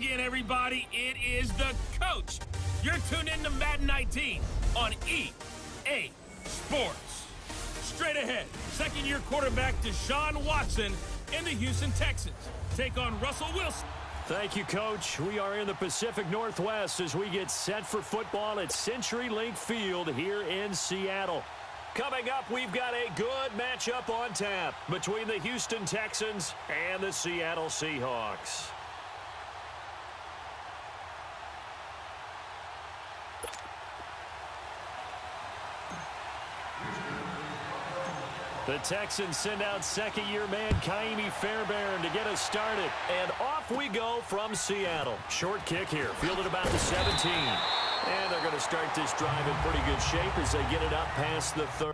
in, everybody. It is the coach. You're tuned in to Madden 19 on EA Sports. Straight ahead, second-year quarterback Deshaun Watson and the Houston Texans take on Russell Wilson. Thank you, Coach. We are in the Pacific Northwest as we get set for football at CenturyLink Field here in Seattle. Coming up, we've got a good matchup on tap between the Houston Texans and the Seattle Seahawks. The Texans send out second-year man Kaimi Fairbairn to get us started. And off we go from Seattle. Short kick here, fielded about the 17. And they're going to start this drive in pretty good shape as they get it up past the 30.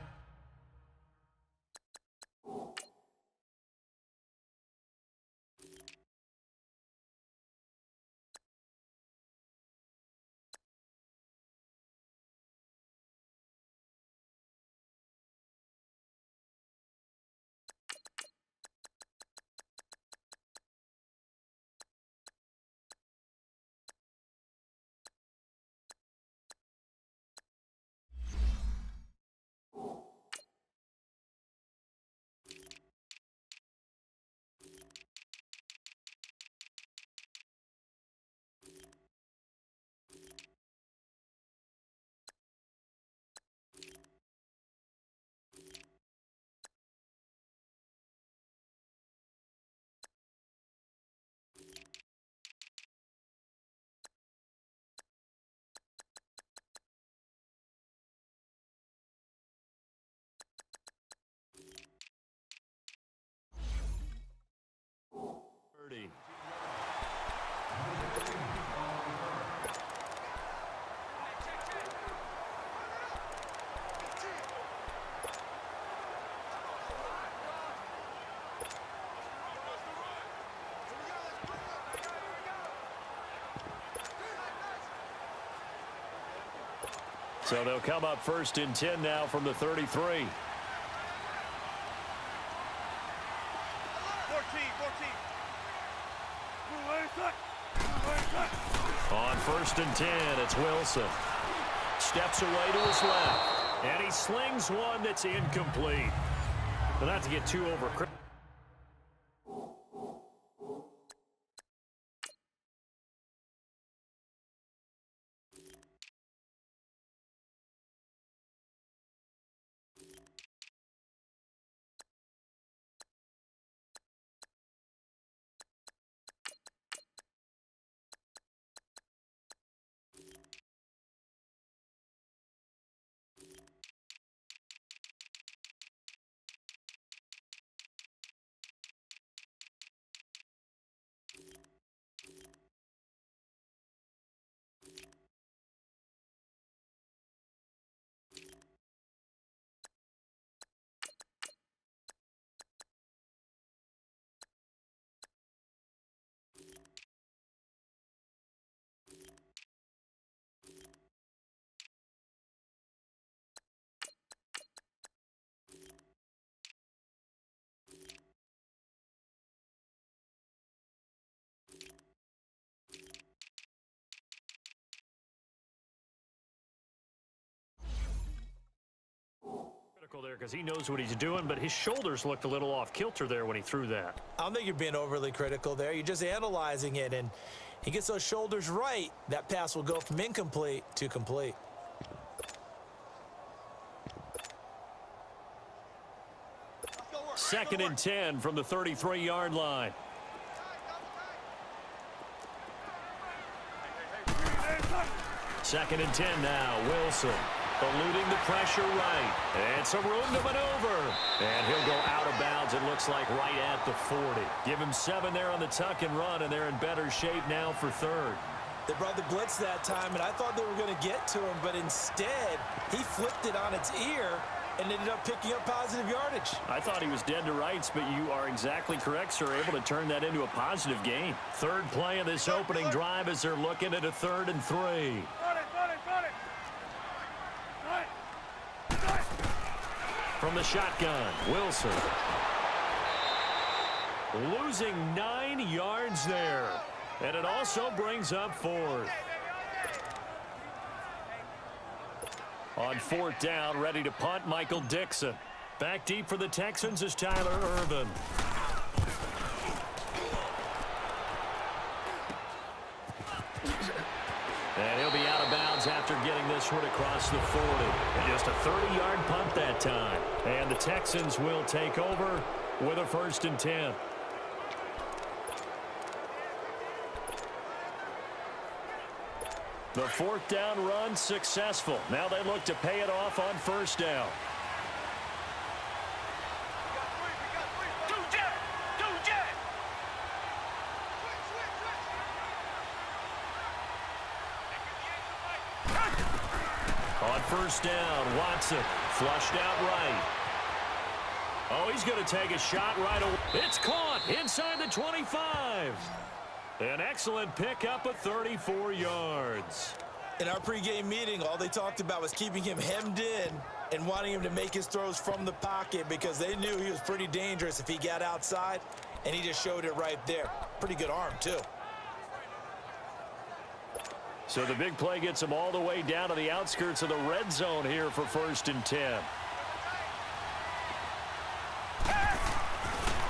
So they'll come up first and 10 now from the 33. 14. On first and 10, it's Wilson. Steps away to his left. And he slings one that's incomplete. But not to get too overcritical. There because he knows what he's doing, but his shoulders looked a little off kilter there when he threw that. I don't think you're being overly critical there. You're just analyzing it, and he gets those shoulders right. That pass will go from incomplete to complete. Second and 10 from the 33-yard line. Second and 10 now, Wilson. Eluding the pressure right. And some room to maneuver. And he'll go out of bounds, it looks like, right at the 40. Give him 7 there on the tuck and run, and they're in better shape now for third. They brought the blitz that time, and I thought they were going to get to him, but instead, he flipped it on its ear and ended up picking up positive yardage. I thought he was dead to rights, but you are exactly correct, sir. Able to turn that into a positive gain. Third play of this opening drive as they're looking at a 3rd and 3. From the shotgun, Wilson. Losing 9 yards there. And it also brings up fourth. On fourth down, ready to punt, Michael Dixon. Back deep for the Texans is Tyler Ervin. And he'll be out of bounds after getting this one across the 40. And just a 30-yard punt that time. And the Texans will take over with a 1st and 10. The 4th down run successful. Now they look to pay it off on 1st down. On 1st down, Watson flushed out right. Oh, he's going to take a shot right away. It's caught inside the 25. An excellent pickup of 34 yards. In our pregame meeting, all they talked about was keeping him hemmed in and wanting him to make his throws from the pocket because they knew he was pretty dangerous if he got outside, and he just showed it right there. Pretty good arm, too. So the big play gets him all the way down to the outskirts of the red zone here for 1st and 10.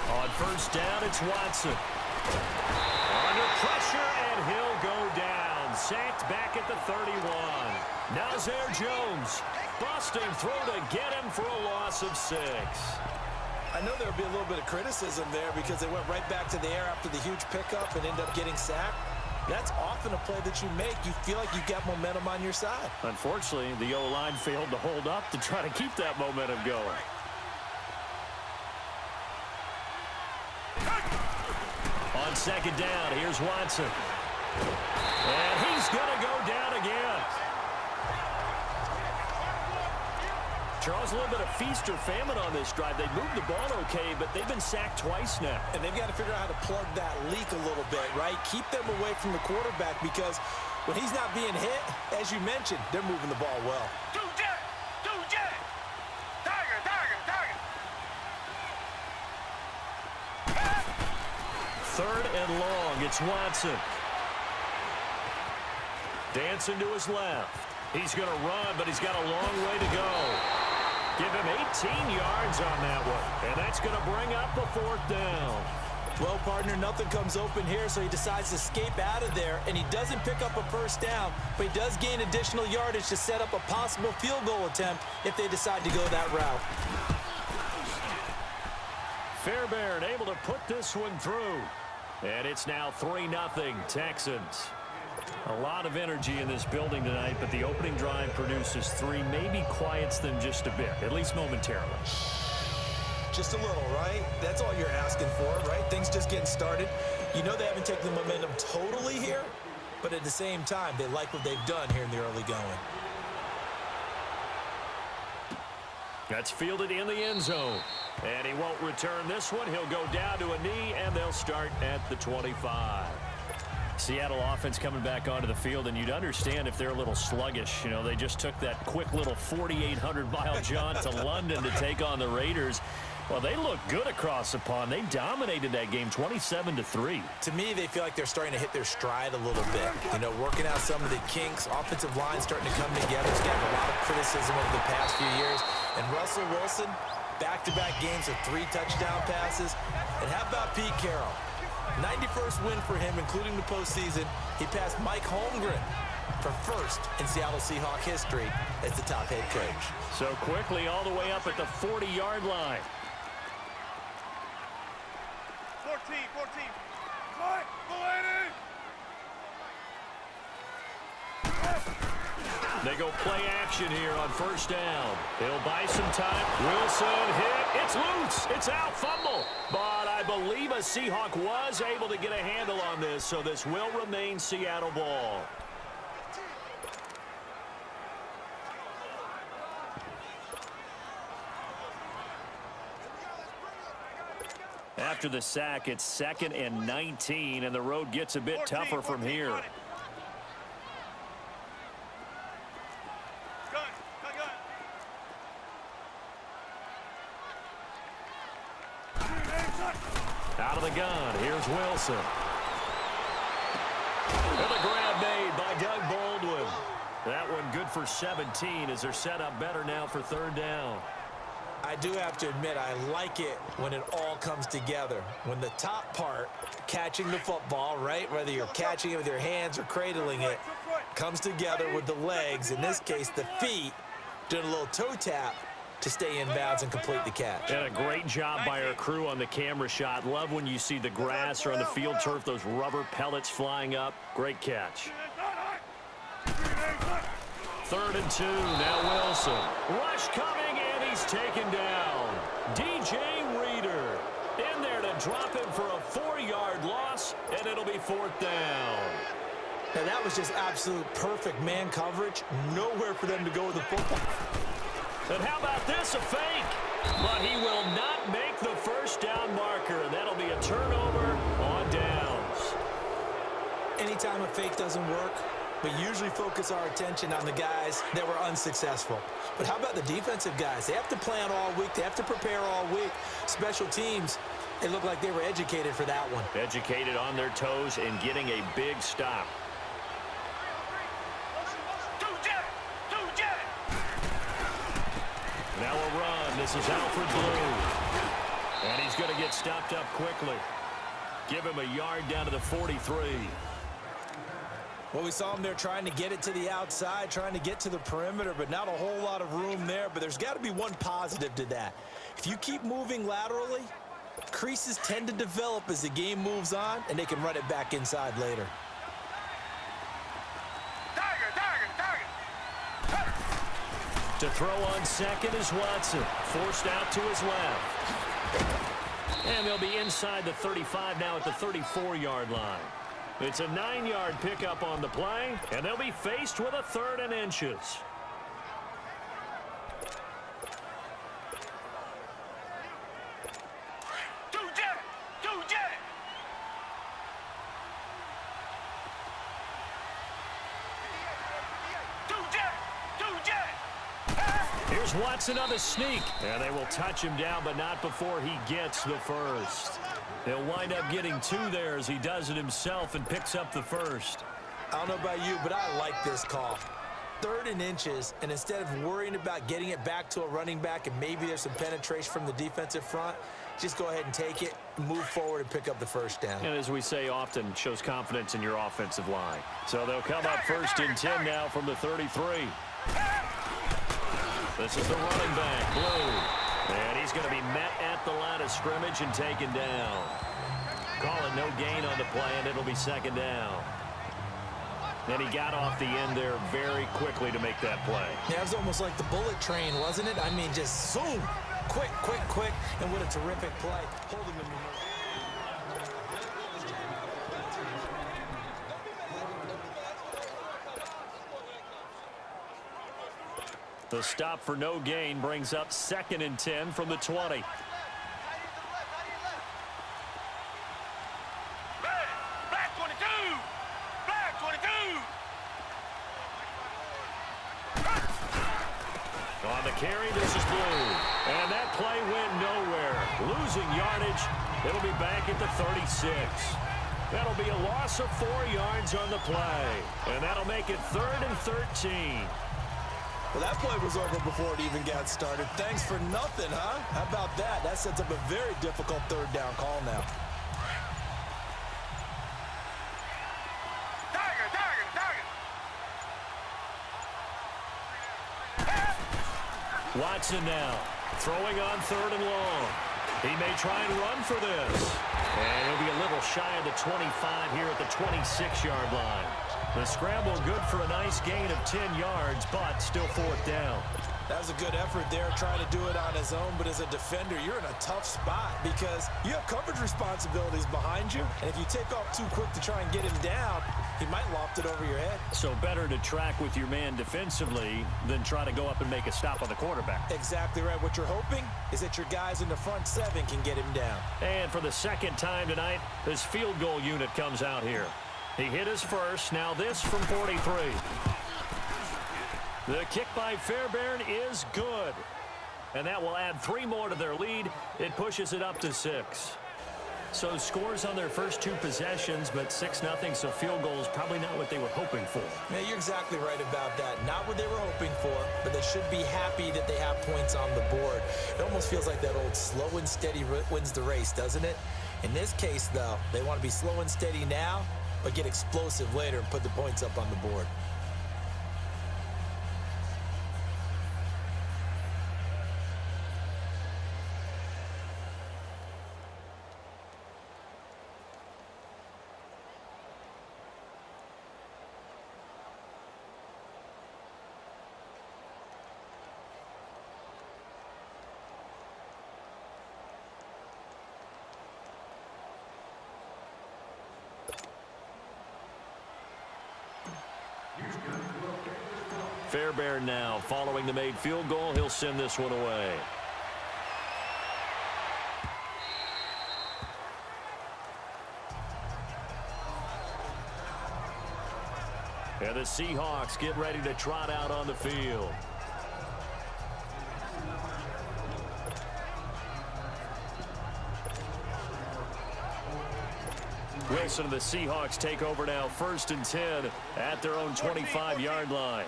On 1st down, it's Watson. Under pressure, and he'll go down. Sacked back at the 31. Now Zare Jones. Busting throw to get him for a loss of 6. I know there will be a little bit of criticism there because they went right back to the air after the huge pickup and ended up getting sacked. That's often a play that you make. You feel like you've got momentum on your side. Unfortunately, the O-line failed to hold up to try to keep that momentum going. On 2nd down, here's Watson. And he's going to go down again. Charles, a little bit of feast or famine on this drive. They moved the ball okay, but they've been sacked twice now. And they've got to figure out how to plug that leak a little bit, right? Keep them away from the quarterback because when he's not being hit, as you mentioned, they're moving the ball well. Third and long, it's Watson. Dancing to his left. He's going to run, but he's got a long way to go. Give him 18 yards on that one. And that's going to bring up a 4th down. Well, partner, nothing comes open here, so he decides to escape out of there, and he doesn't pick up a 1st down, but he does gain additional yardage to set up a possible field goal attempt if they decide to go that route. Fairbairn able to put this one through. And it's now 3-0 Texans. A lot of energy in this building tonight, but the opening drive produces 3, maybe quiets them just a bit, at least momentarily. Just a little, right? That's all you're asking for, right? Things just getting started. You know they haven't taken the momentum totally here, but at the same time, they like what they've done here in the early going. That's fielded in the end zone. And he won't return this one. He'll go down to a knee, and they'll start at the 25. Seattle offense coming back onto the field, and you'd understand if they're a little sluggish. You know, they just took that quick little 4,800-mile jaunt to London to take on the Raiders. Well, they look good across the pond. They dominated that game 27-3. To me, they feel like they're starting to hit their stride a little bit. You know, working out some of the kinks. Offensive line starting to come together. It's gotten a lot of criticism over the past few years. And Russell Wilson, back-to-back games of 3 touchdown passes. And how about Pete Carroll? 91st win for him, including the postseason. He passed Mike Holmgren for 1st in Seattle Seahawks history as the top head coach. So quickly all the way up at the 40-yard line. 14. They go play action here on 1st down. He'll buy some time. Wilson hit. It's loose. It's out. Fumble. But I believe a Seahawk was able to get a handle on this, so this will remain Seattle ball. After the sack, it's 2nd and 19, and the road gets a bit tougher from here. Out of the gun, here's Wilson. for 17 as they're set up better now for third down. I do have to admit, I like it when it all comes together. When the top part, catching the football, right, whether you're catching it with your hands or cradling it, comes together with the legs, in this case the feet, doing a little toe tap to stay in bounds and complete the catch. And a great job by our crew on the camera shot. Love when you see the grass or on the field turf, those rubber pellets flying up. Great catch. 3rd and 2, now Wilson. Rush coming, and he's taken down. DJ Reader in there to drop him for a 4-yard loss, and it'll be 4th down. Now that was just absolute perfect man coverage. Nowhere for them to go with the football. And how about this, a fake? But he will not make the first down marker, and that'll be a turnover on downs. Anytime a fake doesn't work, we usually focus our attention on the guys that were unsuccessful. But how about the defensive guys? They have to plan all week. They have to prepare all week. Special teams, it looked like they were educated for that one. Educated on their toes and getting a big stop. Now a run. This is Alfred Blue. And he's going to get stopped up quickly. Give him a yard down to the 43. Well, we saw him there trying to get it to the outside, trying to get to the perimeter, but not a whole lot of room there. But there's got to be one positive to that. If you keep moving laterally, creases tend to develop as the game moves on, and they can run it back inside later. To throw on second is Watson. Forced out to his left. And they'll be inside the 35 now at the 34-yard line. It's a 9-yard pickup on the play, and they'll be faced with a 3rd and inches. Here's Watson on the sneak, and they will touch him down, but not before he gets the first. He'll wind up getting 2 there as he does it himself and picks up the first. I don't know about you, but I like this call. 3rd and inches, and instead of worrying about getting it back to a running back and maybe there's some penetration from the defensive front, just go ahead and take it, move forward, and pick up the first down. And as we say often, shows confidence in your offensive line. So they'll come up 1st and 10 now from the 33. This is the running back, Blue. And he's going to be met at the line of scrimmage and taken down. Calling no gain on the play, and it'll be 2nd down. And he got off the end there very quickly to make that play. Yeah, it was almost like the bullet train, wasn't it? I mean, just zoom. Quick, quick, quick. And what a terrific play. Holding them. The stop for no gain brings up 2nd and 10 from the 20. On the carry, this is Blue. And that play went nowhere. Losing yardage. It'll be back at the 36. That'll be a loss of 4 yards on the play. And that'll make it 3rd and 13. Well, that play was over before it even got started. Thanks for nothing, huh? How about that? That sets up a very difficult 3rd down call now. Watson now, throwing on 3rd and long. He may try and run for this. And he'll be a little shy of the 25 here at the 26-yard line. The scramble good for a nice gain of 10 yards, but still 4th down. That was a good effort there, trying to do it on his own, but as a defender, you're in a tough spot because you have coverage responsibilities behind you, and if you take off too quick to try and get him down, he might loft it over your head. So better to track with your man defensively than try to go up and make a stop on the quarterback. Exactly right. What you're hoping is that your guys in the front 7 can get him down. And for the 2nd time tonight, this field goal unit comes out here. He hit his first, now this from 43. The kick by Fairbairn is good. And that will add 3 more to their lead. It pushes it up to 6. So scores on their first 2 possessions, but 6-0, so field goal is probably not what they were hoping for. Man, you're exactly right about that. Not what they were hoping for, but they should be happy that they have points on the board. It almost feels like that old slow and steady wins the race, doesn't it? In this case, though, they want to be slow and steady now, but get explosive later and put the points up on the board. Fairbairn now following the made field goal. He'll send this one away. And the Seahawks get ready to trot out on the field. Wilson and the Seahawks take over now, 1st and 10 at their own 25-yard line.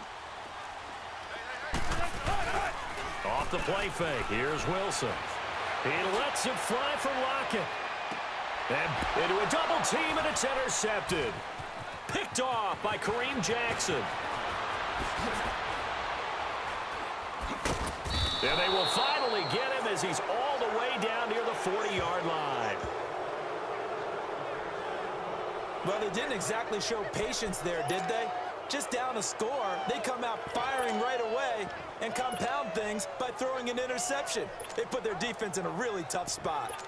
Off the play fake, here's Wilson. He lets it fly for Lockett. And into a double team, and it's intercepted. Picked off by Kareem Jackson. And they will finally get him as he's all the way down near the 40-yard line. Well, they didn't exactly show patience there, did they? Just down a score, they come out firing right away and compound things by throwing an interception. They put their defense in a really tough spot.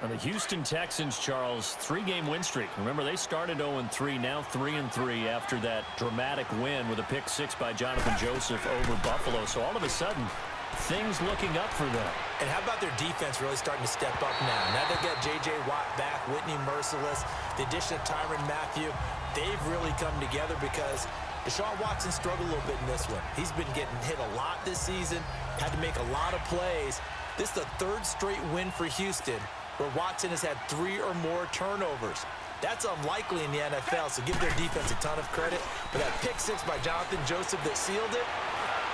And the Houston Texans, Charles, 3-game win streak. Remember, they started 0-3, now 3-3 after that dramatic win with a pick 6 by Jonathan Joseph over Buffalo. So all of a sudden, things looking up for them. And how about their defense really starting to step up now? Now they got J.J. Watt back, Whitney Merciless, the addition of Tyrann Mathieu. They've really come together because Deshaun Watson struggled a little bit in this one. He's been getting hit a lot this season, had to make a lot of plays. This is the 3rd straight win for Houston, where Watson has had 3 or more turnovers. That's unlikely in the NFL, so give their defense a ton of credit. But that pick 6 by Jonathan Joseph that sealed it,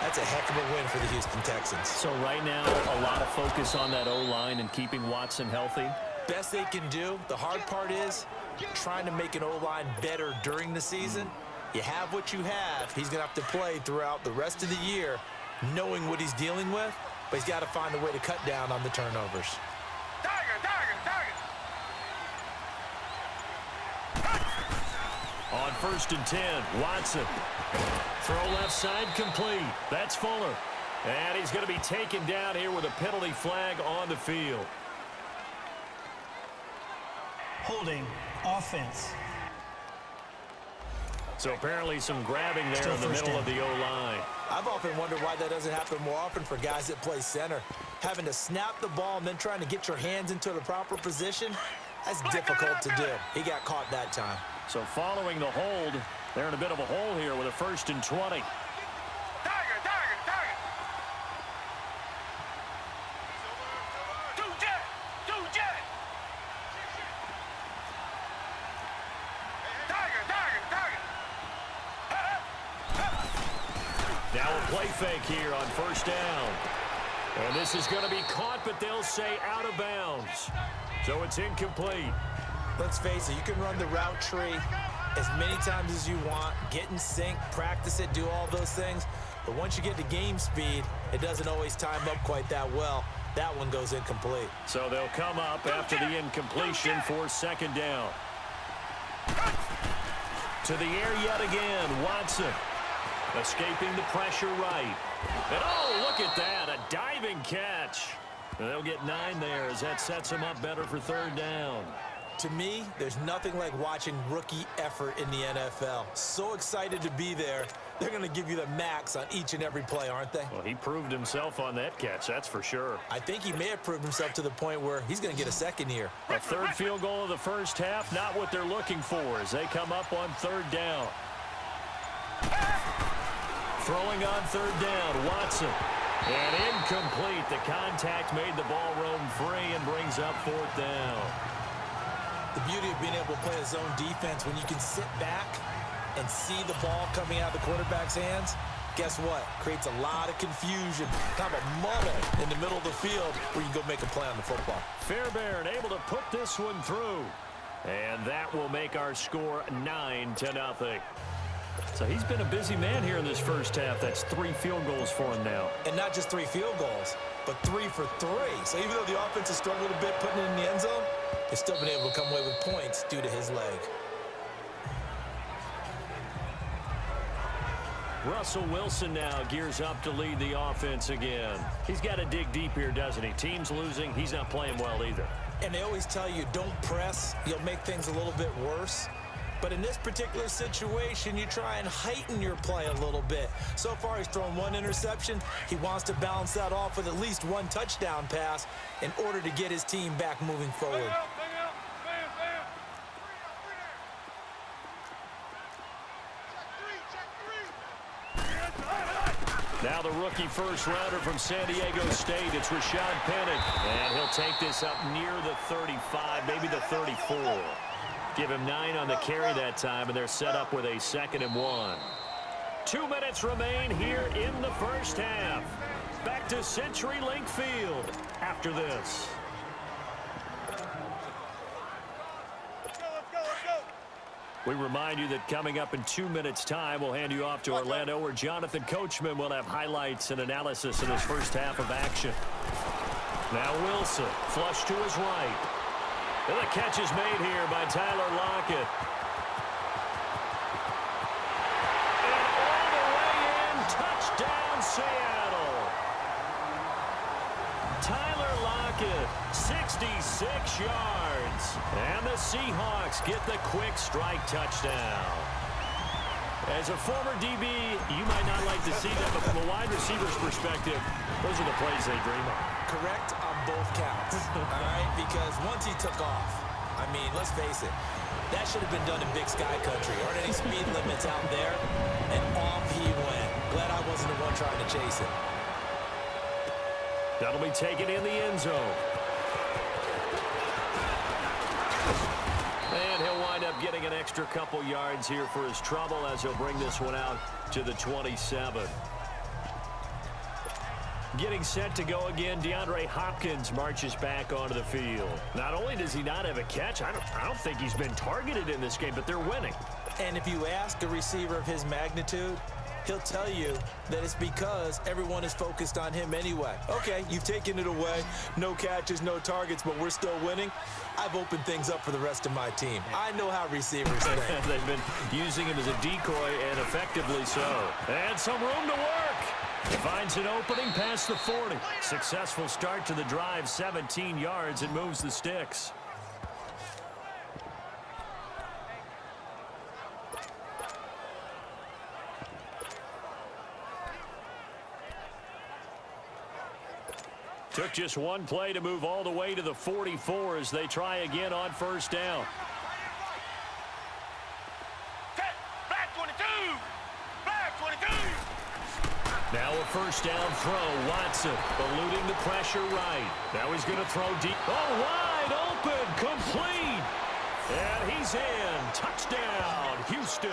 that's a heck of a win for the Houston Texans. So right now, a lot of focus on that O-line and keeping Watson healthy. Best they can do. The hard part is trying to make an O-line better during the season. You have what you have. He's going to have to play throughout the rest of the year knowing what he's dealing with, but he's got to find a way to cut down on the turnovers. On 1st and 10, Watson. Throw left side complete. That's Fuller. And he's going to be taken down here with a penalty flag on the field. Holding offense. So apparently some grabbing there in the middle of the O-line. I've often wondered why that doesn't happen more often for guys that play center. Having to snap the ball and then trying to get your hands into the proper position, that's difficult to do. He got caught that time. So following the hold, they're in a bit of a hole here with a 1st and 20. Now a play fake here on 1st down. And this is going to be caught, but they'll say out of bounds. So it's incomplete. Let's face it, you can run the route tree as many times as you want, get in sync, practice it, do all those things. But once you get to game speed, it doesn't always time up quite that well. That one goes incomplete. So they'll come up after the incompletion for 2nd down. To the air yet again, Watson. Escaping the pressure right. And oh, look at that, a diving catch. And they'll get 9 there as that sets them up better for 3rd down. To me, there's nothing like watching rookie effort in the NFL. So excited to be there. They're going to give you the max on each and every play, aren't they? Well, he proved himself on that catch, that's for sure. I think he may have proved himself to the point where he's going to get a 2nd here. A 3rd field goal of the first half, not what they're looking for as they come up on 3rd down. Throwing on 3rd down, Watson. And incomplete. The contact made the ball roam free and brings up 4th down. The beauty of being able to play a zone defense when you can sit back and see the ball coming out of the quarterback's hands, guess what? Creates a lot of confusion, kind of a muddle in the middle of the field where you can go make a play on the football. Fairbairn able to put this one through. And that will make our score 9-0. So he's been a busy man here in this first half. That's 3 field goals for him now. And not just 3 field goals, but 3 for 3. So even though the offense has struggled a bit putting it in the end zone, they've still been able to come away with points due to his leg. Russell Wilson now gears up to lead the offense again. He's got to dig deep here, doesn't he? Team's losing. He's not playing well either. And they always tell you, don't press. You'll make things a little bit worse. But in this particular situation, you try and heighten your play a little bit. So far, he's thrown 1 interception. He wants to balance that off with at least 1 touchdown pass in order to get his team back moving forward. Now the rookie first-rounder from San Diego State. It's Rashad Penny. And he'll take this up near the 35, maybe the 34. Give him 9 on the carry that time, and they're set up with a 2nd and 1. 2 minutes remain here in the first half. Back to CenturyLink Field after this. We remind you that coming up in 2 minutes' time, we'll hand you off to Orlando, where Jonathan Coachman will have highlights and analysis in his first half of action. Now Wilson, flush to his right. And the catch is made here by Tyler Lockett. And all the way in, touchdown Seattle. Tyler Lockett, 66 yards. And the Seahawks get the quick strike touchdown. As a former DB, you might not like to see that, but from a wide receiver's perspective, those are the plays they dream of. Correct on both counts, all right? Because once he took off, I mean, let's face it, that should have been done in Big Sky Country. Aren't any speed limits out there? And off he went. Glad I wasn't the one trying to chase it. That'll be taken in the end zone. And he'll wind up getting an extra couple yards here for his trouble as he'll bring this one out to the 27. Getting set to go again, DeAndre Hopkins marches back onto the field. Not only does he not have a catch, I don't think he's been targeted in this game, but they're winning. And if you ask a receiver of his magnitude, he'll tell you that it's because everyone is focused on him anyway. Okay, you've taken it away. No catches, no targets, but we're still winning. I've opened things up for the rest of my team. I know how receivers think. They've been using him as a decoy, and effectively so. And some room to work. Finds an opening past the 40. Successful start to the drive, 17 yards, and moves the sticks. Took just one play to move all the way to the 44 as they try again on first down. Now a first down throw. Watson eluding the pressure right. Now he's going to throw deep. Oh, wide open. Complete. And he's in. Touchdown, Houston.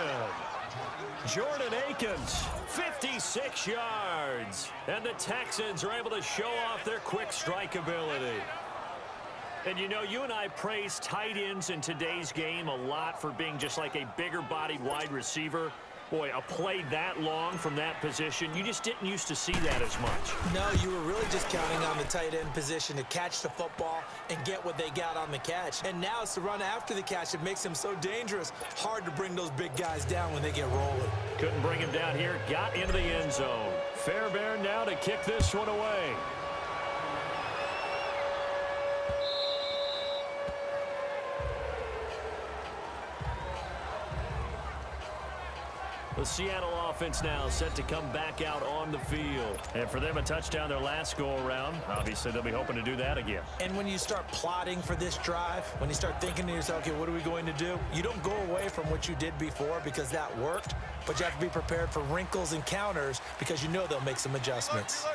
Jordan Akins, 56 yards. And the Texans are able to show off their quick strike ability. And you know, you and I praise tight ends in today's game a lot for being just like a bigger-bodied wide receiver. Boy, a play that long from that position, you just didn't used to see that as much. No, you were really just counting on the tight end position to catch the football and get what they got on the catch. And now it's the run after the catch that makes him so dangerous. Hard to bring those big guys down when they get rolling. Couldn't bring him down here. Got into the end zone. Fairbairn now to kick this one away. The Seattle offense now set to come back out on the field. And for them, a touchdown their last go-around. Obviously, they'll be hoping to do that again. And when you start plotting for this drive, when you start thinking to yourself, okay, what are we going to do? You don't go away from what you did before because that worked, but you have to be prepared for wrinkles and counters because you know they'll make some adjustments.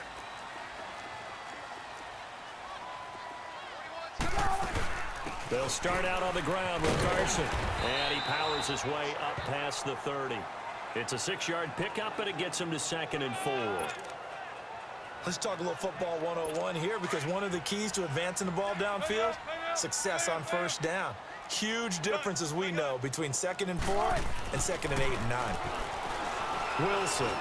They'll start out on the ground with Carson. And he powers his way up past the 30. It's a 6-yard pickup, and it gets him to 2nd and 4. Let's talk a little football 101 here, because one of the keys to advancing the ball downfield, success on first down. Huge difference, as we know, between 2nd and 4 and 2nd and 8 and 9. Wilson.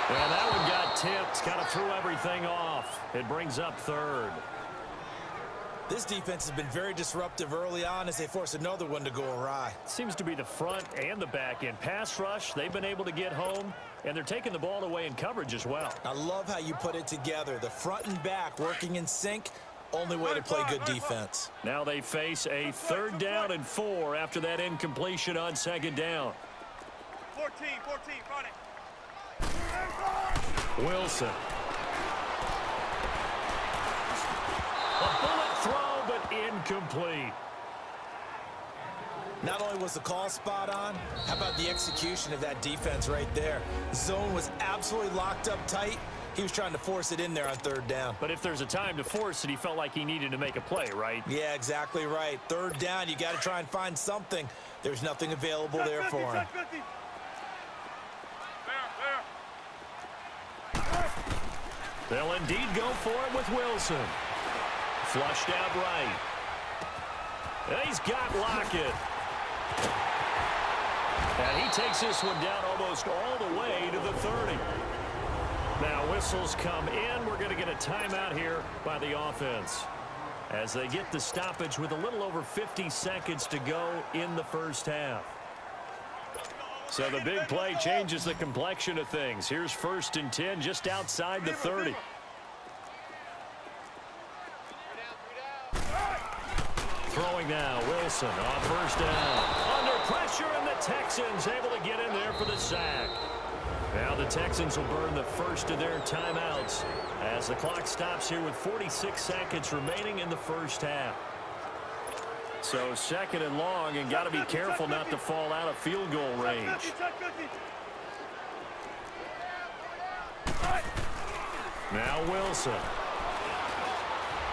And that one got tipped, kind of threw everything off. It brings up 3rd. This defense has been very disruptive early on as they force another one to go awry. Seems to be the front and the back end. Pass rush, they've been able to get home, and they're taking the ball away in coverage as well. I love how you put it together. The front and back working in sync, only way to play good defense. Now they face a 3rd down and 4 after that incompletion on 2nd down. 14, run it. Wilson. A bullet throw, but incomplete. Not only was the call spot on, how about the execution of that defense right there? The zone was absolutely locked up tight. He was trying to force it in there on 3rd down. But if there's a time to force it, he felt like he needed to make a play, right? Yeah, exactly right. 3rd down, you got to try and find something. There's nothing available there for him. They'll indeed go for it with Wilson. Flushed out right. And he's got Lockett. And he takes this one down almost all the way to the 30. Now whistles come in. We're going to get a timeout here by the offense as they get the stoppage with a little over 50 seconds to go in the first half. So the big play changes the complexion of things. Here's 1st and 10 just outside the 30. Throwing now, Wilson on 1st down. Under pressure, and the Texans able to get in there for the sack. Now the Texans will burn the first of their timeouts as the clock stops here with 46 seconds remaining in the first half. So 2nd and long, and got to be careful not to fall out of field goal range. Now Wilson.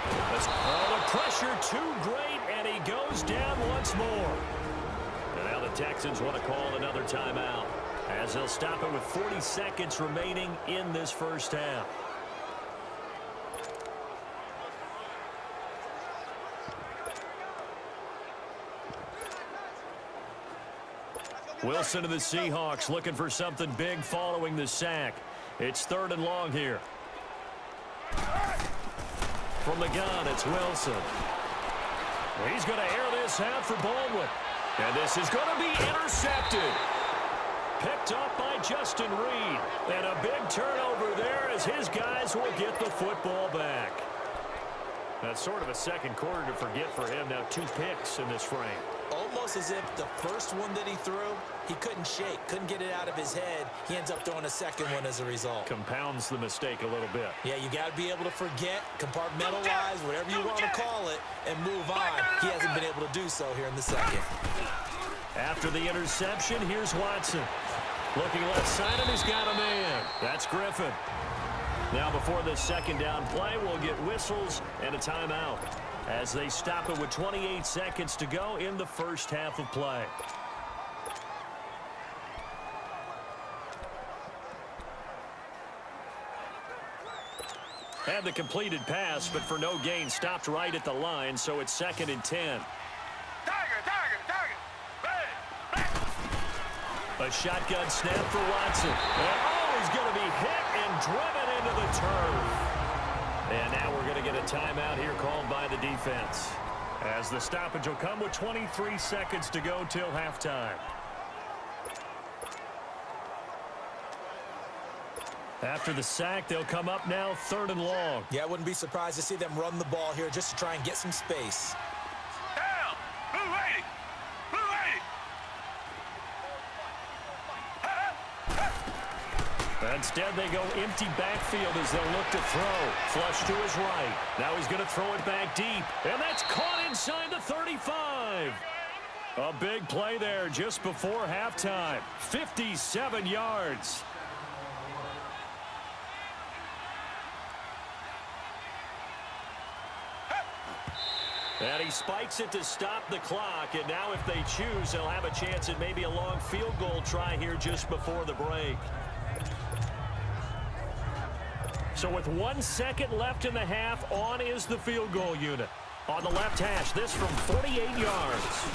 Oh, the pressure too great, and he goes down once more. And now the Texans want to call another timeout as they'll stop it with 40 seconds remaining in this first half. Wilson to the Seahawks looking for something big following the sack. It's 3rd and long here. From the gun, it's Wilson. He's going to air this out for Baldwin. And this is going to be intercepted. Picked up by Justin Reed. And a big turnover there as his guys will get the football back. That's sort of a second quarter to forget for him. Now 2 picks in this frame. Almost as if the first one that he threw, he couldn't shake, couldn't get it out of his head. He ends up throwing a second one as a result. Compounds the mistake a little bit. Yeah, you got to be able to forget, compartmentalize, whatever you want to call it, and move on. He hasn't been able to do so here in the second. After the interception, here's Watson. Looking left side, and he's got a man. That's Griffin. Now before this 2nd down play, we'll get whistles and a timeout as they stop it with 28 seconds to go in the first half of play. Had the completed pass, but for no gain, stopped right at the line, so it's 2nd and 10. A shotgun snap for Watson. And, he's going to be hit and driven into the turf. And now we're going to get a timeout here called by the defense, as the stoppage will come with 23 seconds to go till halftime. After the sack, they'll come up now 3rd and long. Yeah, I wouldn't be surprised to see them run the ball here just to try and get some space. Down! Blue 80! Blue 80! Instead, they go empty backfield as they'll look to throw. Flush to his right. Now he's going to throw it back deep. And that's caught inside the 35. A big play there just before halftime. 57 yards. And he spikes it to stop the clock. And now if they choose, they'll have a chance at maybe a long field goal try here just before the break. So with 1 second left in the half, on is the field goal unit. On the left hash, this from 48 yards.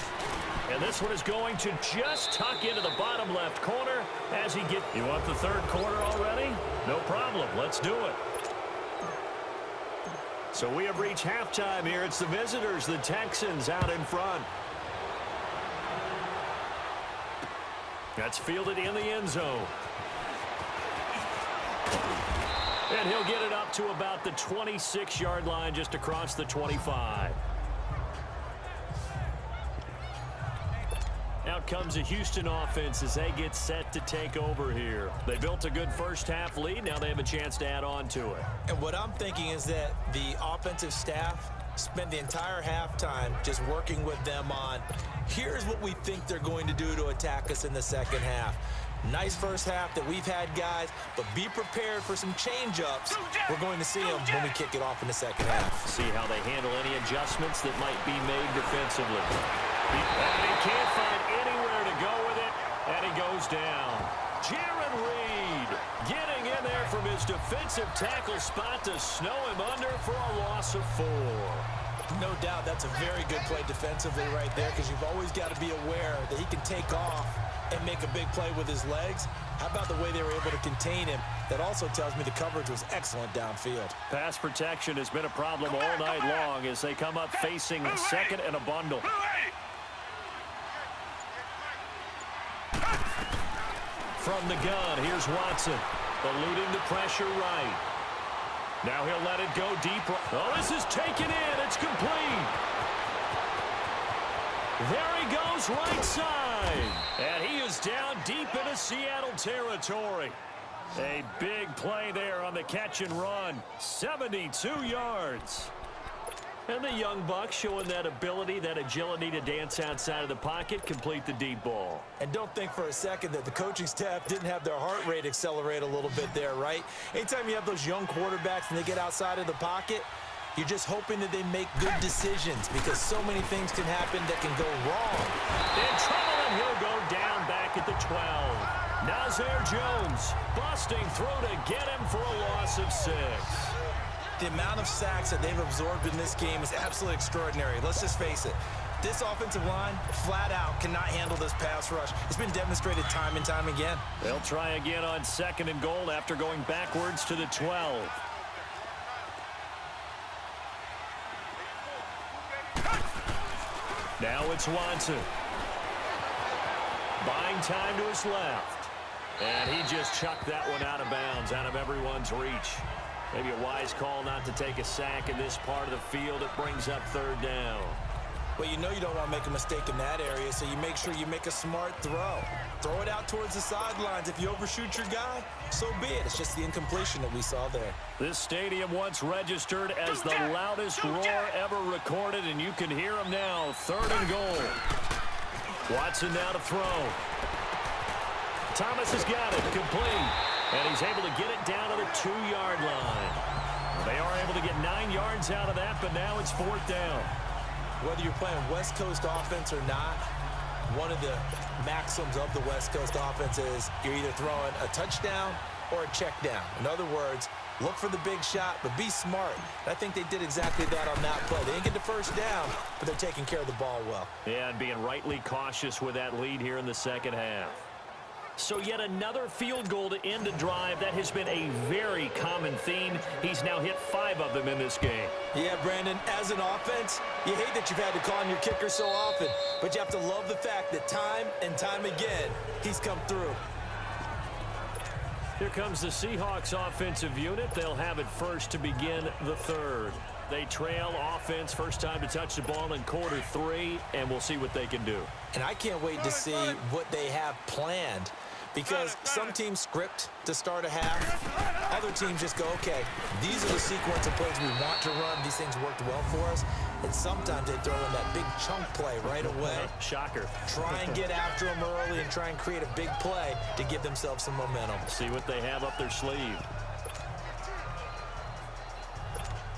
And this one is going to just tuck into the bottom left corner as he gets... You want the third quarter already? No problem. Let's do it. So we have reached halftime here. It's the visitors, the Texans, out in front. That's fielded in the end zone. And he'll get it up to about the 26-yard line, just across the 25. Out comes the Houston offense as they get set to take over here. They built a good first-half lead. Now they have a chance to add on to it. And what I'm thinking is that the offensive staff spent the entire halftime just working with them on, here's what we think they're going to do to attack us in the second half. Nice first half that we've had, guys, but be prepared for some change-ups. We're going to see them when we kick it off in the second half. See how they handle any adjustments that might be made defensively. And he can't find anywhere to go with it, and he goes down. Jaron Reed getting in there from his defensive tackle spot to snow him under for a loss of 4. No doubt that's a very good play defensively right there, because you've always got to be aware that he can take off and make a big play with his legs. How about the way they were able to contain him? That also tells me the coverage was excellent downfield. Pass protection has been a problem all night long as they come up facing second and a bundle. From the gun, here's Watson, eluding the pressure right. Now he'll let it go deep. Oh, this is taken in. It's complete. There he goes, right side. And he is down deep into Seattle territory. A big play there on the catch and run. 72 yards. And the young buck showing that ability, that agility to dance outside of the pocket, complete the deep ball. And don't think for a second that the coaching staff didn't have their heart rate accelerate a little bit there, right? Anytime you have those young quarterbacks and they get outside of the pocket, you're just hoping that they make good decisions, because so many things can happen that can go wrong. In trouble, and he'll go down back at the 12. Nazir Jones busting through to get him for a loss of 6. The amount of sacks that they've absorbed in this game is absolutely extraordinary. Let's just face it. This offensive line, flat out, cannot handle this pass rush. It's been demonstrated time and time again. They'll try again on 2nd and goal after going backwards to the 12. Now it's Watson. Buying time to his left. And he just chucked that one out of bounds, out of everyone's reach. Maybe a wise call not to take a sack in this part of the field. It brings up 3rd down. Well, you know you don't want to make a mistake in that area, so you make sure you make a smart throw. Throw it out towards the sidelines. If you overshoot your guy, so be it. It's just the incompletion that we saw there. This stadium once registered as the loudest roar ever recorded, and you can hear him now. 3rd and goal. Watson now to throw. Thomas has got it, complete. And he's able to get it down to the 2-yard line. They are able to get 9 yards out of that, but now it's 4th down. Whether you're playing West Coast offense or not, one of the maxims of the West Coast offense is you're either throwing a touchdown or a check down. In other words, look for the big shot, but be smart. And I think they did exactly that on that play. They didn't get the first down, but they're taking care of the ball well. Yeah, and being rightly cautious with that lead here in the second half. So yet another field goal to end a drive. That has been a very common theme. He's now hit 5 of them in this game. Yeah, Brandon, as an offense, you hate that you've had to call on your kicker so often, but you have to love the fact that time and time again, he's come through. Here comes the Seahawks offensive unit. They'll have it first to begin the 3rd. They trail offense, first time to touch the ball in quarter 3, and we'll see what they can do. And I can't wait to see what they have planned, because some teams script to start a half. Other teams just go, okay, these are the sequence of plays we want to run. These things worked well for us. And sometimes they throw in that big chunk play right away. Shocker. Try and get after them early and try and create a big play to give themselves some momentum. See what they have up their sleeve.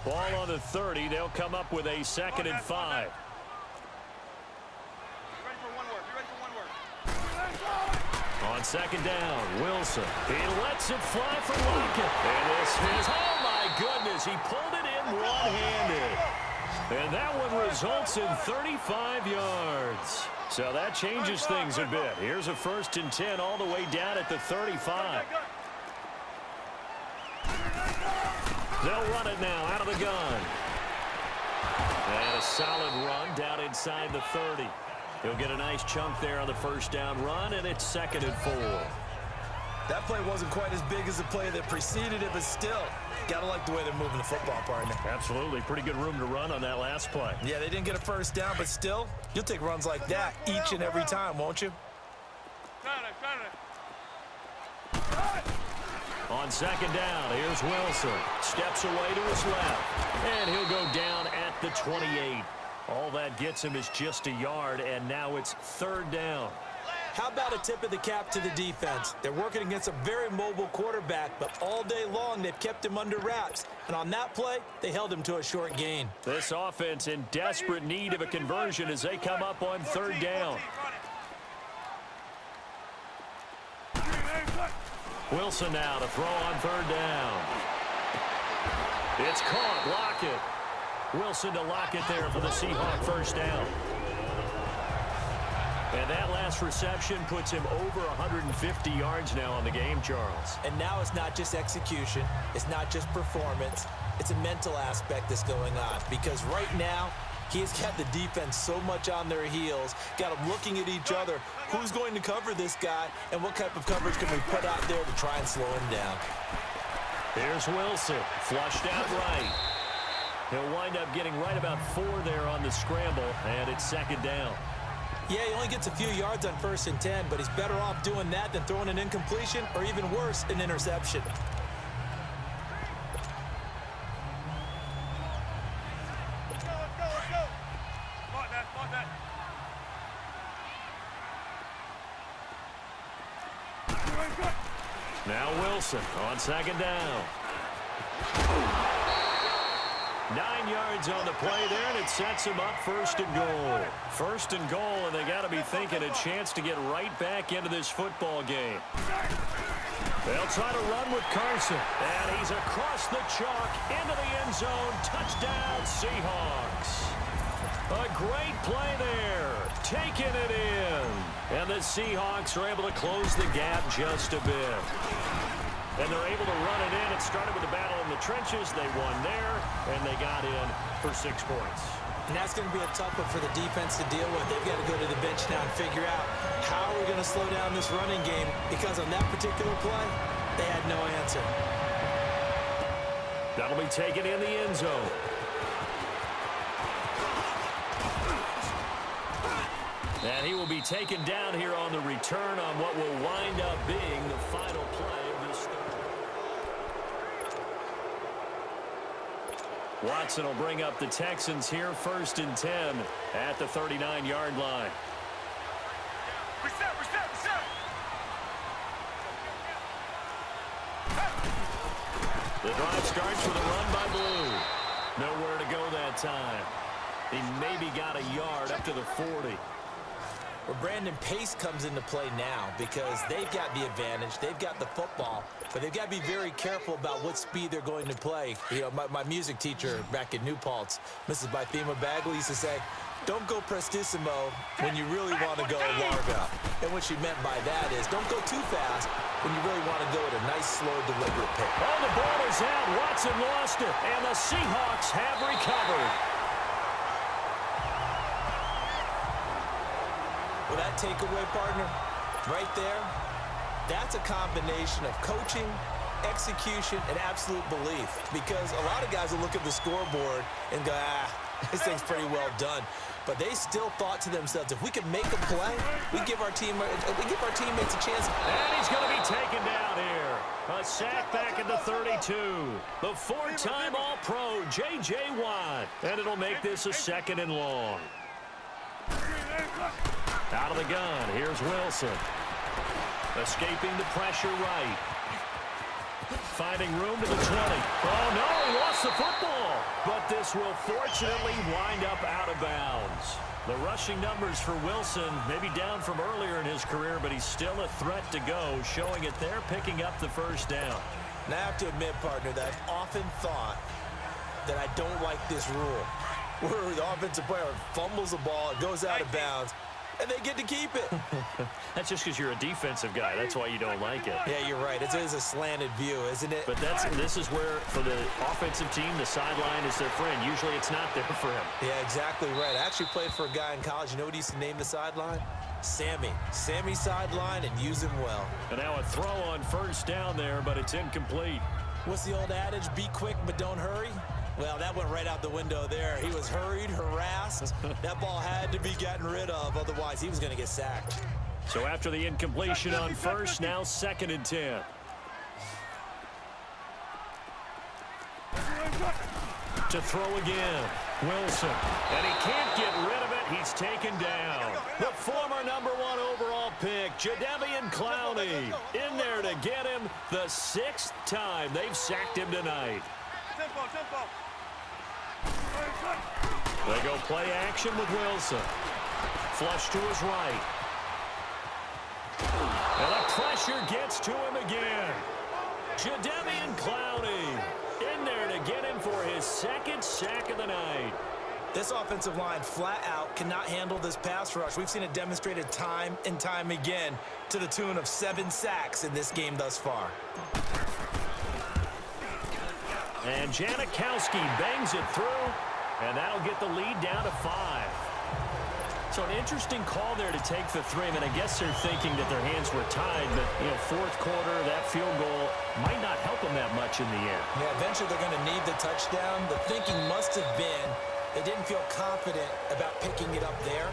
Ball on the 30. They'll come up with a 2nd and 5. Be ready for one word. Be ready for one word. On 2nd down, Wilson. He lets it fly for Lockett. And this is, oh my goodness, he pulled it in one-handed. And that one results in 35 yards. So that changes things a bit. Here's a 1st and 10 all the way down at the 35. They'll run it now out of the gun. And a solid run down inside the 30. He'll get a nice chunk there on the 1st down run, and it's 2nd and 4. That play wasn't quite as big as the play that preceded it, but still, gotta like the way they're moving the football, partner. Absolutely. Pretty good room to run on that last play. Yeah, they didn't get a 1st down, but still, you'll take runs like that each and every time, won't you? On 2nd down, here's Wilson. Steps away to his left, and he'll go down at the 28. All that gets him is just a yard, and now it's 3rd down. How about a tip of the cap to the defense? They're working against a very mobile quarterback, but all day long they've kept him under wraps. And on that play, they held him to a short gain. This offense in desperate need of a conversion as they come up on 3rd down. Wilson now to throw on 3rd down. It's caught. Lockett. Wilson to Lockett there for the Seahawks 1st down. And that last reception puts him over 150 yards now on the game, Charles. And now it's not just execution. It's not just performance. It's a mental aspect that's going on. Because right now, he has got the defense so much on their heels, got them looking at each other. Who's going to cover this guy, and what type of coverage can we put out there to try and slow him down? Here's Wilson, flushed out right. He'll wind up getting right about 4 there on the scramble, and it's 2nd down. Yeah, he only gets a few yards on 1st and 10, but he's better off doing that than throwing an incompletion, or even worse, an interception. Let's go. Spot that. Now Wilson on 2nd down. 9 yards on the play there, and it sets him up 1st and goal. 1st and goal, and they got to be thinking a chance to get right back into this football game. They'll try to run with Carson, and he's across the chalk into the end zone. Touchdown, Seahawks. A great play there, taking it in. And the Seahawks are able to close the gap just a bit. And they're able to run it in. It started with a battle in the trenches. They won there, and they got in for 6 points. And that's going to be a tough one for the defense to deal with. They've got to go to the bench now and figure out how are we going to slow down this running game, because on that particular play, they had no answer. That'll be taken in the end zone. And he will be taken down here on the return on what will wind up being the final play of this third. Watson will bring up the Texans here, 1st and 10 at the 39-yard line. Reset. The drive starts with a run by Blue. Nowhere to go that time. He maybe got a yard up to the 40. Well, Brandon, pace comes into play now because they've got the advantage. They've got the football, but they've got to be very careful about what speed they're going to play. You know, my music teacher back in New Paltz, Mrs. Bythema Bagley, used to say, don't go prestissimo when you really want to go largo. And what she meant by that is don't go too fast when you really want to go at a nice, slow, deliberate pace. Oh, the ball is out. Watson lost it, and the Seahawks have recovered. Well, that takeaway, partner, right there, that's a combination of coaching, execution, and absolute belief. Because a lot of guys will look at the scoreboard and go, this thing's pretty well done. But they still thought to themselves, if we could make a play, we give our teammates a chance. And he's going to be taken down here. A sack back at the 32. The 4-time All-Pro, J.J. Watt. And it'll make this a 2nd and long. Out of the gun, here's Wilson. Escaping the pressure right. Finding room to the 20. Oh, no, he lost the football. But this will fortunately wind up out of bounds. The rushing numbers for Wilson maybe down from earlier in his career, but he's still a threat to go, showing it there, picking up the first down. Now, I have to admit, partner, that I've often thought that I don't like this rule, where the offensive player fumbles the ball, it goes out of bounds, and they get to keep it. That's just because you're a defensive guy. That's why you don't like it. Yeah, you're right. It is a slanted view, isn't it? But this is where, for the offensive team, the sideline is their friend. Usually it's not there for him. Yeah, exactly right. I actually played for a guy in college. You know what he used to name the sideline? Sammy. Sammy sideline, and use him well. And now a throw on first down there, but it's incomplete. What's the old adage? Be quick, but don't hurry? Well, that went right out the window there. He was hurried, harassed. That ball had to be gotten rid of, otherwise he was going to get sacked. So after the incompletion on first, now 2nd and 10. To throw again, Wilson. And he can't get rid of it. He's taken down. The former #1 overall pick, Jadeveon Clowney, in there to get him the 6th time they've sacked him tonight. Tempo. They go play action with Wilson. Flush to his right. And the pressure gets to him again. Jadeveon Clowney in there to get him for his 2nd sack of the night. This offensive line flat out cannot handle this pass rush. We've seen it demonstrated time and time again to the tune of 7 sacks in this game thus far. And Janikowski bangs it through, and that'll get the lead down to 5. So an interesting call there to take the 3. I mean, I guess they're thinking that their hands were tied, but, you know, 4th quarter, that field goal might not help them that much in the end. Yeah, eventually they're going to need the touchdown. The thinking must have been they didn't feel confident about picking it up there,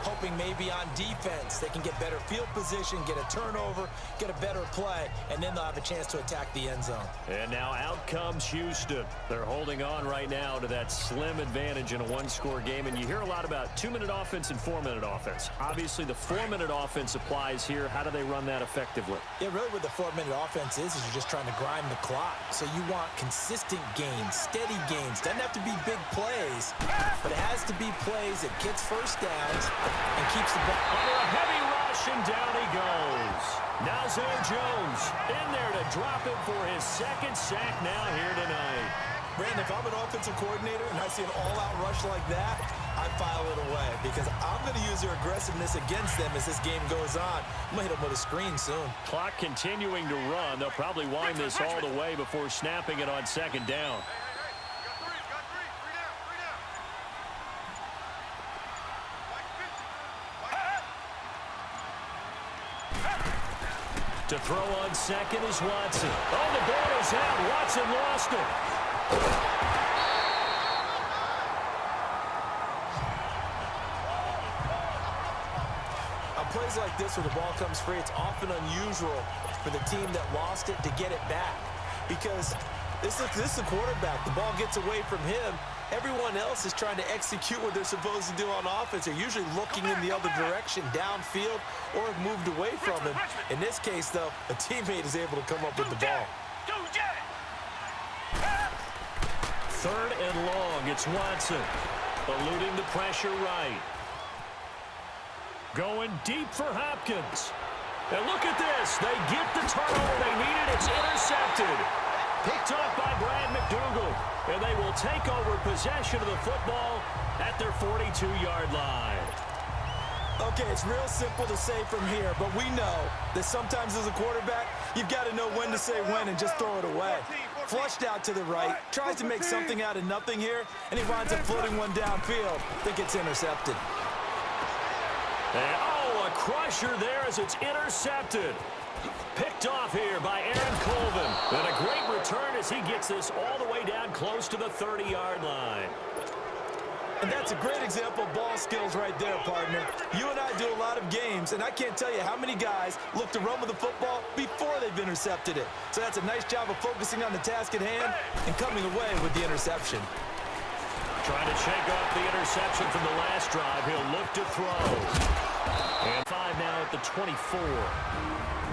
hoping maybe on defense they can get better field position, get a turnover, get a better play, and then they'll have a chance to attack the end zone. And now out comes Houston. They're holding on right now to that slim advantage in a 1-score game, and you hear a lot about 2-minute offense and 4-minute offense. Obviously, the 4-minute offense applies here. How do they run that effectively? Yeah, really what the 4-minute offense is you're just trying to grind the clock. So you want consistent gains, steady gains. Doesn't have to be big plays, but it has to be plays that gets first downs and keeps the ball under a heavy rush, and down he goes. Now Zay Jones in there to drop him for his 2nd sack now here tonight. Brandon, if I'm an offensive coordinator and I see an all-out rush like that, I file it away because I'm going to use their aggressiveness against them as this game goes on. I'm going to hit them with a screen soon. Clock continuing to run. They'll probably wind this all the way before snapping it on 2nd down. To throw on 2nd is Watson. Oh, the ball is out. Watson lost it. On plays like this where the ball comes free, it's often unusual for the team that lost it to get it back. Because this is the quarterback. The ball gets away from him. Everyone else is trying to execute what they're supposed to do on offense. They're usually looking in the other direction, downfield, or have moved away from him. In this case, though, a teammate is able to come up with the ball. 3rd and long. It's Watson eluding the pressure right. Going deep for Hopkins. And look at this. They get the turnover they needed. It's intercepted. Picked off by Brad McDougal. And they will take over possession of the football at their 42-yard line. Okay, it's real simple to say from here, but we know that sometimes as a quarterback, you've got to know when to say when and just throw it away. Flushed out to the right, tries to make something out of nothing here, and he winds up floating one downfield that gets intercepted. And, oh, a crusher there as it's intercepted. Picked off here by Aaron Colvin. And a great return as he gets this all the way down close to the 30-yard line. And that's a great example of ball skills right there, partner. You and I do a lot of games, and I can't tell you how many guys look to run with the football before they've intercepted it. So that's a nice job of focusing on the task at hand and coming away with the interception. Trying to shake off the interception from the last drive. He'll look to throw. And 5 now at the 24.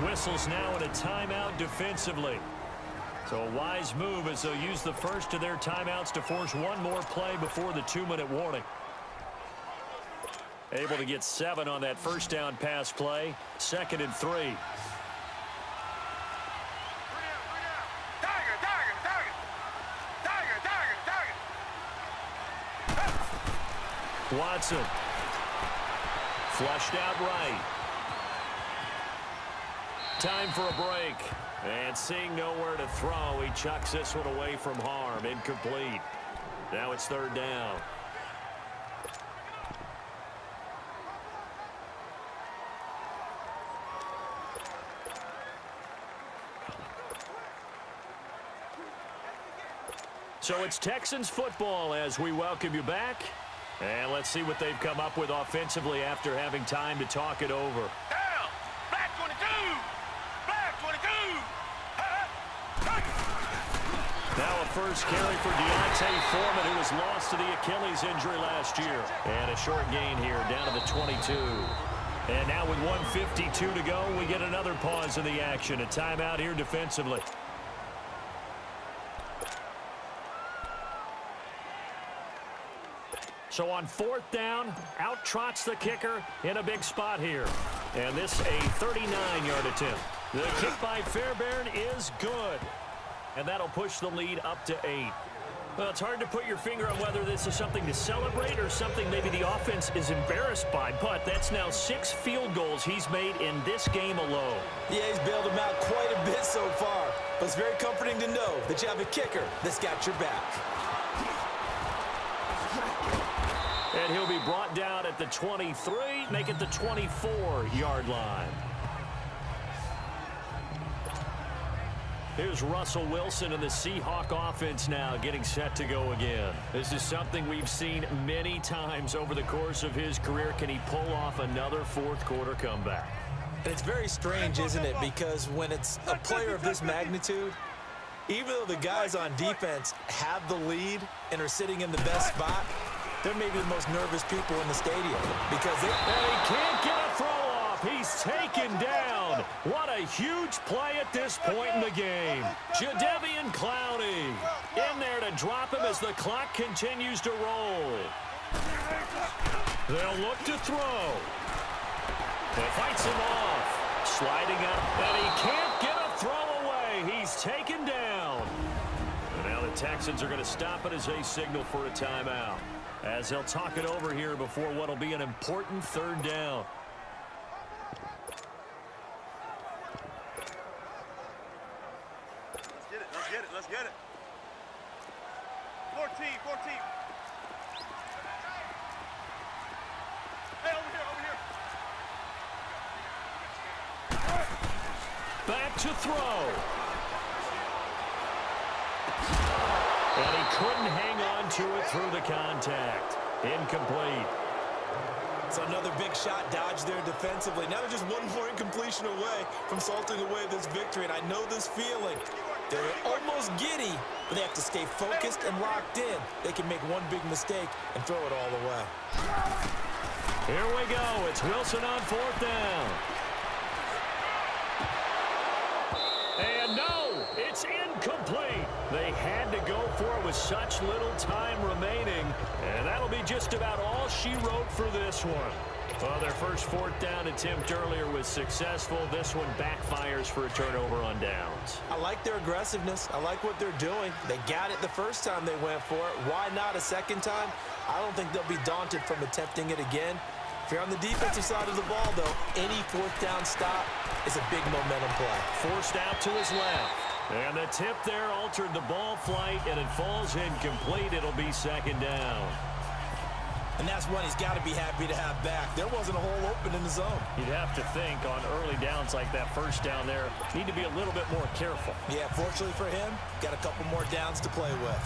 Whistles now in a timeout defensively. So a wise move as they'll use the first of their timeouts to force one more play before the 2-minute warning. Able to get 7 on that first down pass play. 2nd and 3. Watson. Flushed out right. Time for a break. And seeing nowhere to throw, he chucks this one away from harm. Incomplete. Now it's 3rd down. So it's Texans football as we welcome you back. And let's see what they've come up with offensively after having time to talk it over. Down! Black 22! Black 22! Now a first carry for Deontay Foreman, who was lost to the Achilles injury last year. And a short gain here, down to the 22. And now with 1:52 to go, we get another pause in the action. A timeout here defensively. So on 4th down, out trots the kicker in a big spot here. And this a 39-yard attempt. The kick by Fairbairn is good. And that'll push the lead up to 8. Well, it's hard to put your finger on whether this is something to celebrate or something maybe the offense is embarrassed by. But that's now 6 field goals he's made in this game alone. Yeah, he's bailed them out quite a bit so far. But it's very comforting to know that you have a kicker that's got your back. And he'll be brought down at the 23, make it the 24-yard line. Here's Russell Wilson and the Seahawk offense now getting set to go again. This is something we've seen many times over the course of his career. Can he pull off another fourth-quarter comeback? And it's very strange, isn't it? Because when it's a player of this magnitude, even though the guys on defense have the lead and are sitting in the best spot, they're maybe the most nervous people in the stadium because they can't get a throw off. He's taken down. What a huge play at this point in the game. Jadeveon Clowney in there to drop him as the clock continues to roll. They'll look to throw. He fights him off. Sliding up, and he can't get a throw away. He's taken down. And now the Texans are going to stop it as they signal for a timeout, as they'll talk it over here before what will be an important 3rd down. Let's get it. 14. Hey, over here. Back to throw. And he couldn't hang on to it through the contact. Incomplete. So another big shot dodged there defensively. Now they're just one more incompletion away from salting away this victory. And I know this feeling. They're almost giddy, but they have to stay focused and locked in. They can make one big mistake and throw it all away. Here we go. It's Wilson on 4th down. And no, it's incomplete. They had to go for it with such little time remaining. And that'll be just about all she wrote for this one. Well, their first 4th down attempt earlier was successful. This one backfires for a turnover on downs. I like their aggressiveness. I like what they're doing. They got it the first time they went for it. Why not a second time? I don't think they'll be daunted from attempting it again. If you're on the defensive side of the ball, though, any 4th down stop is a big momentum play. Forced out to his left. And the tip there altered the ball flight, and it falls incomplete. It'll be 2nd down. And that's one he's got to be happy to have back. There wasn't a hole open in the zone. You'd have to think on early downs like that first down there, need to be a little bit more careful. Yeah, fortunately for him, got a couple more downs to play with.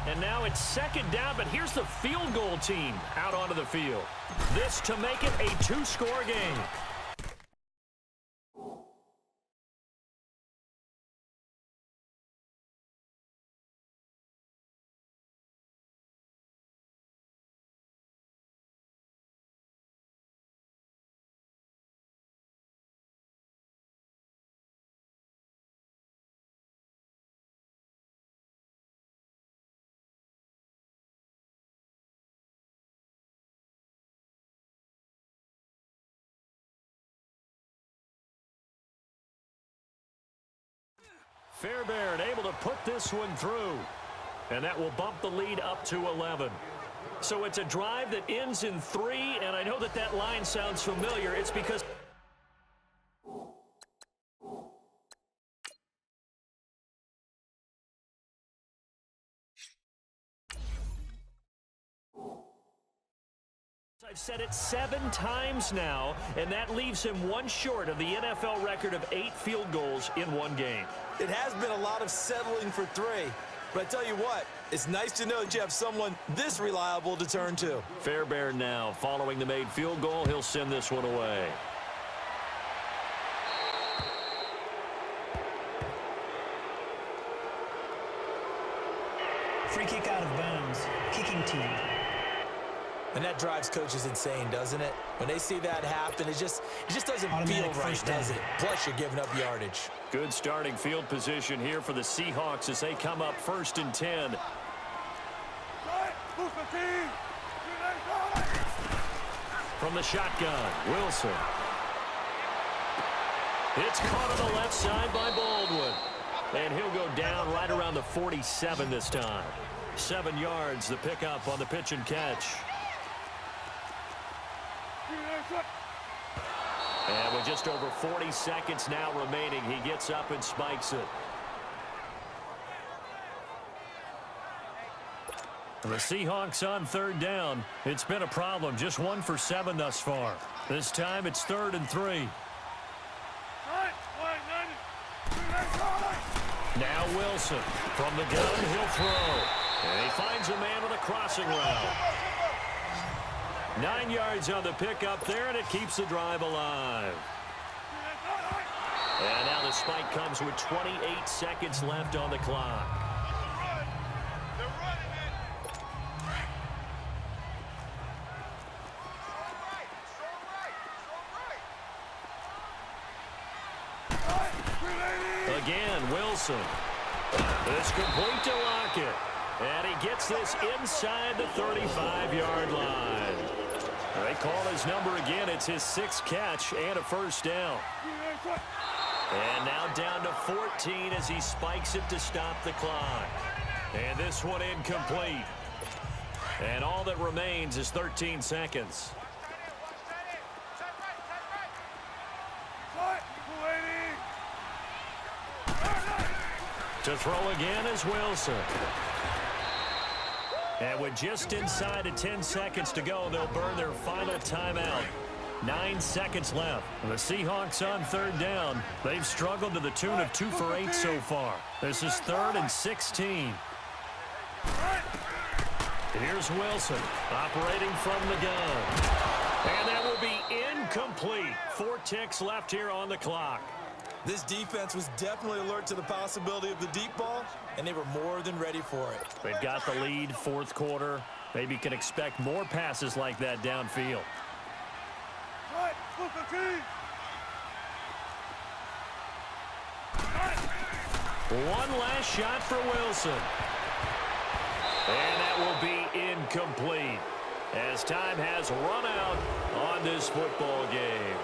And now it's 2nd down, but here's the field goal team out onto the field. This to make it a 2-score game. Fairbairn able to put this one through. And that will bump the lead up to 11. So it's a drive that ends in 3, and I know that that line sounds familiar. It's because I've said it 7 times now, and that leaves him one short of the NFL record of 8 field goals in one game. It has been a lot of settling for 3. But I tell you what, it's nice to know that you have someone this reliable to turn to. Fairbairn now, following the made field goal, he'll send this one away. Free kick out of bounds. Kicking team. And that drives coaches insane, doesn't it? When they see that happen, it just doesn't feel right, does it? Plus, you're giving up yardage. Good starting field position here for the Seahawks as they come up 1st and 10. From the shotgun, Wilson. It's caught on the left side by Baldwin. And he'll go down right around the 47 this time. 7 yards, the pickup on the pitch and catch. And with just over 40 seconds now remaining, he gets up and spikes it. The Seahawks on 3rd down. It's been a problem. Just 1 for 7 thus far. This time it's 3rd and 3. Now Wilson. From the gun, he'll throw. And he finds a man on a crossing route. 9 yards on the pickup there, and it keeps the drive alive. And now the spike comes with 28 seconds left on the clock. Again, Wilson. It's complete to Lockett. And he gets this inside the 35-yard line. They call his number again. It's his 6th catch and a 1st down. And now down to 14 as he spikes it to stop the clock. And this one incomplete. And all that remains is 13 seconds. To throw again is Wilson. And with just inside of 10 seconds to go, they'll burn their final timeout. 9 seconds left. The Seahawks on 3rd down. They've struggled to the tune of 2 for 8 so far. This is 3rd and 16. Here's Wilson operating from the gun. And that will be incomplete. 4 ticks left here on the clock. This defense was definitely alert to the possibility of the deep ball, and they were more than ready for it. They've got the lead, 4th quarter. Maybe can expect more passes like that downfield. One last shot for Wilson. And that will be incomplete as time has run out on this football game.